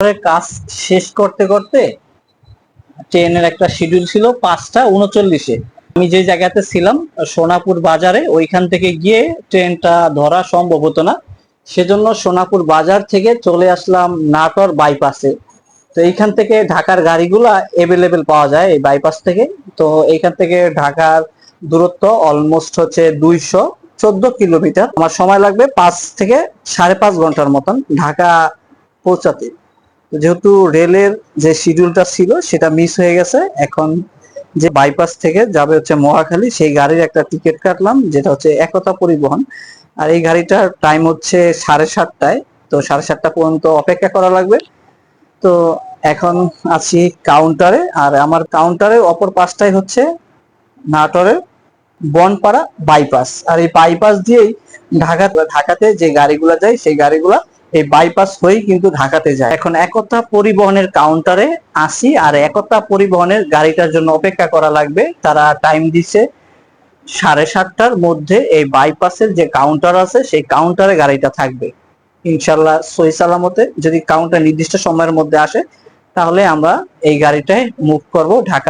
কাজ শেষ করতে করতে ট্রেনের একটা শিডিউল ছিল 5টা 39-এ। আমি যে জায়গাতে ছিলাম সোনাপুর বাজারে, ওইখান থেকে গিয়ে ট্রেনটা ধরা সম্ভব হতো না। সেজন্য সোনাপুর বাজার থেকে চলে আসলাম নাটোর বাইপাসে। তো এইখান থেকে ঢাকার গাড়িগুলা এভেলেবেল পাওয়া যায় এই বাইপাস থেকে। তো এইখান থেকে ঢাকার দূরত্ব অলমোস্ট হচ্ছে 214 কিলোমিটার। আমার সময় লাগবে 5 থেকে 5.5 ঘন্টার মতন ঢাকা পৌঁছাতে। যেহেতু রেলের যে শিডিউলটা ছিল সেটা মিস হয়ে গেছে, এখন যে বাইপাস থেকে যাবে হচ্ছে মহাখালী, সেই গাড়ির একটা টিকিট কাটলাম, যেটা হচ্ছে একতা পরিবহন। আর এই গাড়িটার টাইম হচ্ছে 7:30টায়। তো 7:30টা পর্যন্ত অপেক্ষা করা লাগবে। তো এখন আছি কাউন্টারে, আর আমার কাউন্টারের অপর পাশটাই হচ্ছে নাটোরের বনপাড়া বাইপাস। আর এই বাইপাস দিয়েই ঢাকাতে যে গাড়িগুলা যায় সেই গাড়িগুলা এই বাইপাস হয়েই কিন্তু ঢাকাতে যায়। এখন একতা পরিবহনের কাউন্টারে আসি, আর একতা পরিবহনের গাড়িটার জন্য অপেক্ষা করা লাগবে। তারা টাইম দিছে 7:30টার মধ্যে এই বাইপাসের যে কাউন্টার আছে সেই কাউন্টারে গাড়িটা থাকবে। ইনশাল্লাহ সহি সালামতে যদি কাউন্টার নির্দিষ্ট সময়ের মধ্যে আসে, তাহলে আমরা এই গাড়িটায় মুভ করব ঢাকা।